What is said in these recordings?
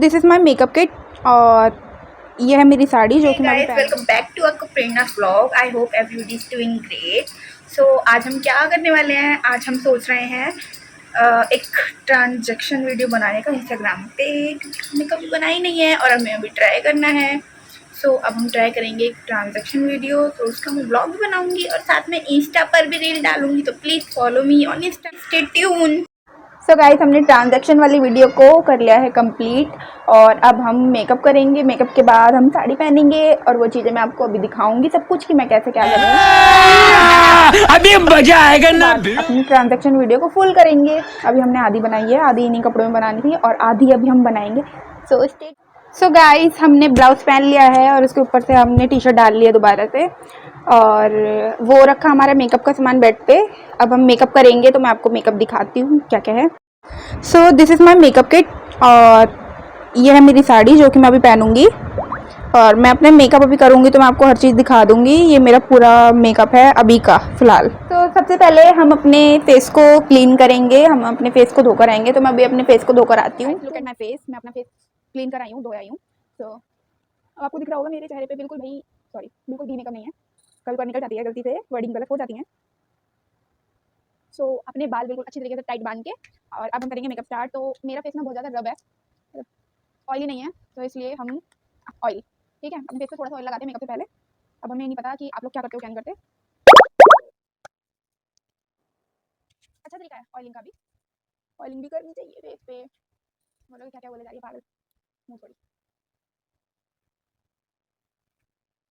This is my makeup kit और ये है मेरी साड़ी जो कि मैं वेलकम बैक टू अवर प्रेरणा's vlog. I hope everybody is doing great. So आज हम क्या करने वाले हैं, आज हम सोच रहे हैं एक ट्रांजैक्शन वीडियो बनाने का इंस्टाग्राम पे, क्योंकि हमने कभी बनाई नहीं है और हमें अभी ट्राई करना है। सो अब हम ट्राई करेंगे एक ट्रांजैक्शन वीडियो, तो उसका मैं ब्लॉग भी बनाऊंगी और साथ में इंस्टा पर भी रील डालूंगी, तो please follow me on Insta, stay tune. So guys, हमने ट्रांजैक्शन वाली वीडियो को कर लिया है कंप्लीट और अब हम मेकअप करेंगे। मेकअप के बाद हम साड़ी पहनेंगे और वो चीज़ें मैं आपको अभी दिखाऊंगी सब कुछ कि मैं कैसे क्या कर रही हूँ। अभी मजा आएगा ना। अपनी ट्रांजैक्शन वीडियो को फुल करेंगे। अभी हमने आधी बनाई है, आधी इन्हीं कपड़ों में बनानी थी और आधी अभी हम बनाएंगे। सो गाइस, हमने ब्लाउज पहन लिया है और उसके ऊपर से हमने टी शर्ट डाल लिया दोबारा से और वो रखा हमारा मेकअप का सामान बेड पे। अब हम मेकअप करेंगे तो मैं आपको मेकअप दिखाती हूँ क्या क्या है। So this is my makeup kit और ये है मेरी साड़ी जो कि मैं अभी पहनूंगी और मैं अपने मेकअप अभी करूँगी तो मैं आपको हर चीज़ दिखा दूँगी। ये मेरा पूरा मेकअप है अभी का फ़िलहाल। तो सबसे पहले हम अपने फेस को क्लीन करेंगे, हम अपने फेस को धोकर आएंगे। तो मैं अभी अपने फेस को धोकर आती हूँ। लुक एट माई फेस, मैं अपना फेस क्लीन कर आई हूँ, धोया आई हूँ। तो अब आपको दिख रहा होगा मेरे चेहरे पे बिल्कुल बिल्कुल भी मेकअप नहीं है। कभी कभी निकल जाती है गलती से, वर्डिंग गलत हो जाती है। सो अपने बाल बिल्कुल अच्छी तरीके से टाइट बांध के और अब हम करेंगे मेकअप स्टार्ट। तो मेरा फेस ना बहुत ज़्यादा रब है, ऑयली नहीं है, तो इसलिए हम ऑयल, ठीक है, अपने फेस पे थोड़ा सा ऑयल लगाते हैं मेकअप से पहले। अब हमें नहीं पता कि आप लोग क्या करते हो क्या नहीं करते। अच्छा तरीका है ऑयलिंग का भी, ऑयलिंग भी करनी चाहिए फेस पे। मतलब क्या क्या बोले जा रही है पागल मुँह थोड़ी।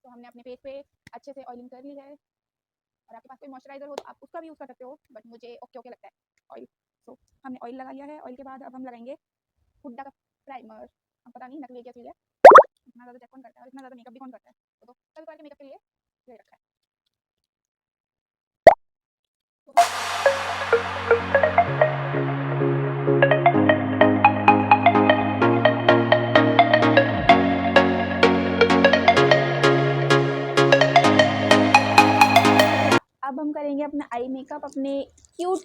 तो हमने अपने फेस पे अच्छे से ऑयलिंग कर ली है और आपके पास कोई मॉइस्चराइजर हो तो आप उसका भी यूज़ कर सकते हो, बट मुझे ओके लगता है ऑयल। तो हमने ऑयल लगा लिया है। ऑयल के बाद अब हम लगाएंगे हुड्डा का प्राइमर। अब पता नहीं नकली है क्या चीज़ है, इतना ज़्यादा चेक कौन करता है, इतना ज़्यादा मेकअप भी कौन करता है। तो कभी कभार के मेकअप के लिए ले रखा है। अब हम करेंगे अपना आई मेकअप, अपने cute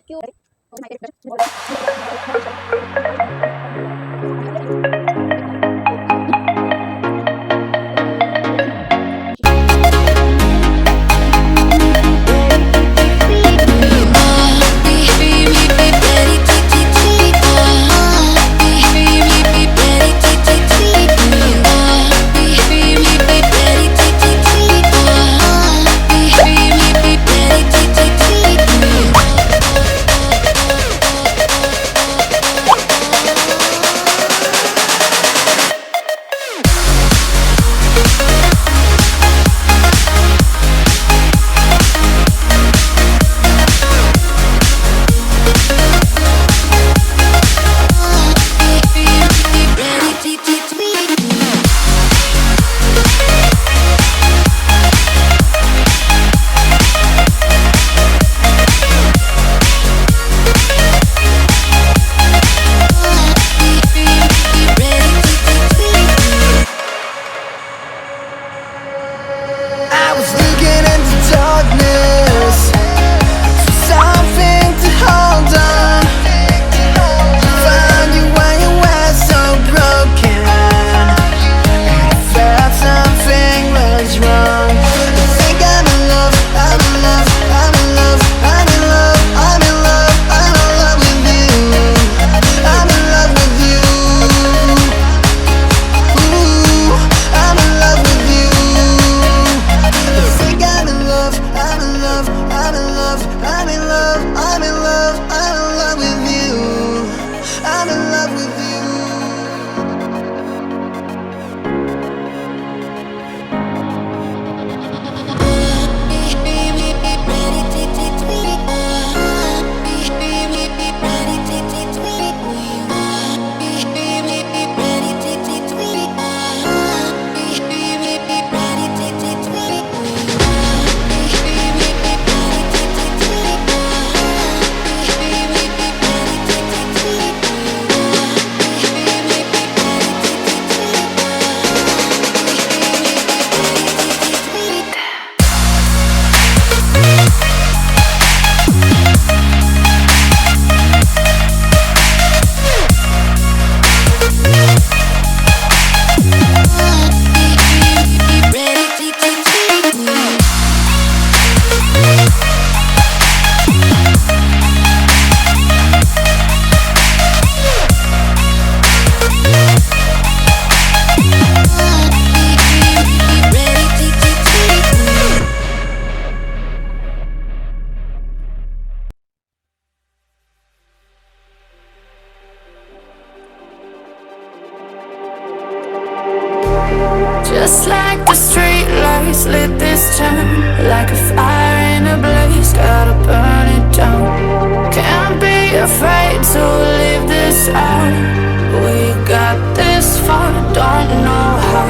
We got this far, don't know how.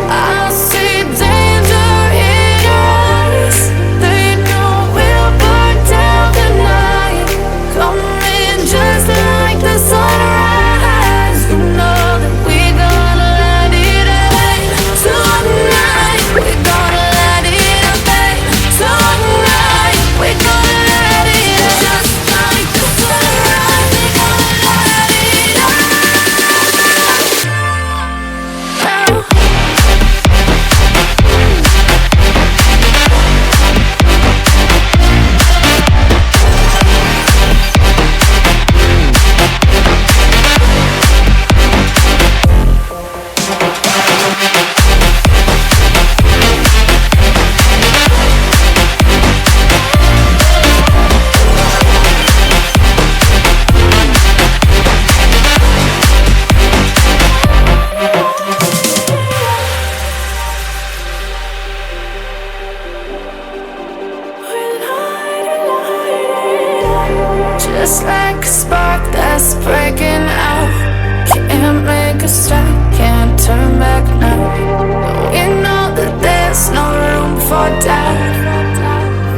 I see danger in your eyes. They know we'll burn down the night. Coming just like the sunrise. You know that we're gonna let it rain. Tonight we're gonna let it rain. Tonight we're gonna let it rain. Just like the sunrise, we're gonna let it rain. Just like a spark that's breaking out. Can't make a stop, can't turn back now. We know that there's no room for doubt.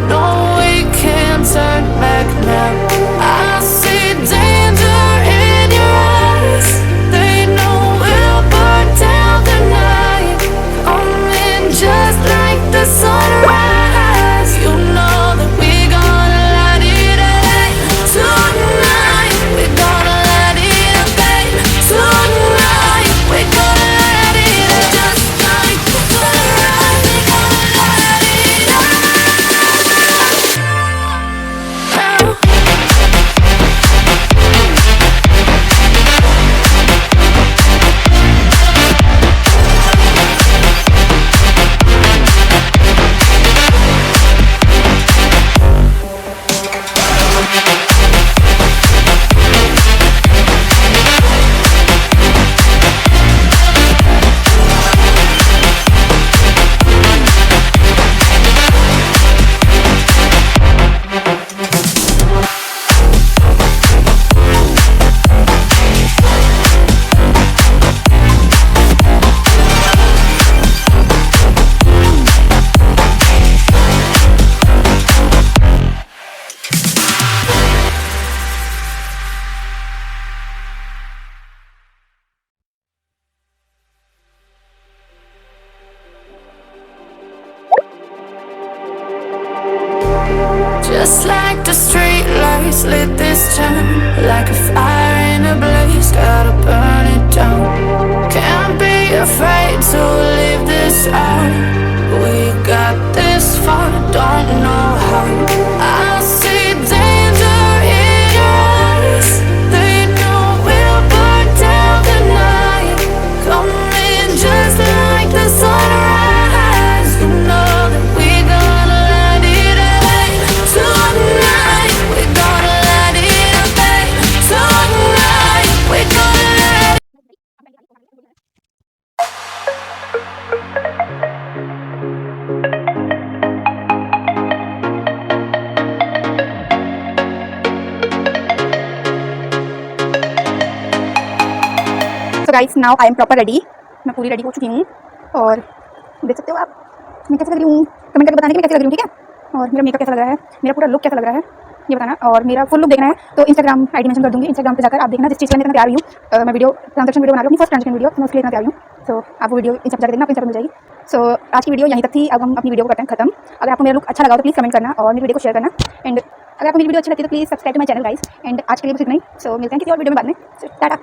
No, we can't turn back now. I see danger in your eyes. They know we'll burn down the night. Coming just like the sunrise. You know that we're gonna let it rain. Tonight we're gonna let it rain. Tonight we're gonna let it rain. Just like the sunrise, we're gonna let it rain. Just like the street lights lit this town, like a fire in a blaze, gotta burn it down. Can't be afraid to leave this out. We got this far, don't know how. I see danger in your eyes. They know we'll burn down the night. Coming just like the sunrise. You know that we're gonna let it rain. Tonight we're gonna let it rain. Tonight we're gonna let it. So guys now I am proper ready. मैं पूरी ready हो चुकी हूँ और देख सकते हो आप मैं कैसे लग रही हूँ। कमेंट करके बताने कि मैं कैसे लग रही हूँ, ठीक है। और मेरा मेकअप कैसा लग रहा है, मेरा पूरा लुक कैसा लग रहा है ये बताना। और मेरा फुल लुक देखना है तो इंस्टाग्राम आईडी मेंशन कर दूँगी। इंस्टाग्राम पे जाकर आप देखना जिस चीज़ के लिए मैं तैयार हुई हूँ। मैं वीडियो ट्रांजेक्शन वीडियो बना रही हूँ, अपनी फर्स्ट ट्रांजेक्शन वीडियो, तो मैं उसके लिए इतना तैयार हुई हूँ। सो आप वो वीडियो इन सब जाकर देखना, आप इंस्टाग्राम मिल जाएगी। सो आज की वीडियो यहीं तक थी। अब हम अपनी वीडियो को करते हैं खत्म। अगर आपको मेरा लुक अच्छा लगा तो प्लीज़ कमेंट करना और मेरी वीडियो को शेयर करना। एंड अगर आपको मेरी वीडियो अच्छी लगती है तो please subscribe to my channel guys. And आज के लिए बस इतना ही। सो मिलते हैं किसी और वीडियो में बाद में। टाटा।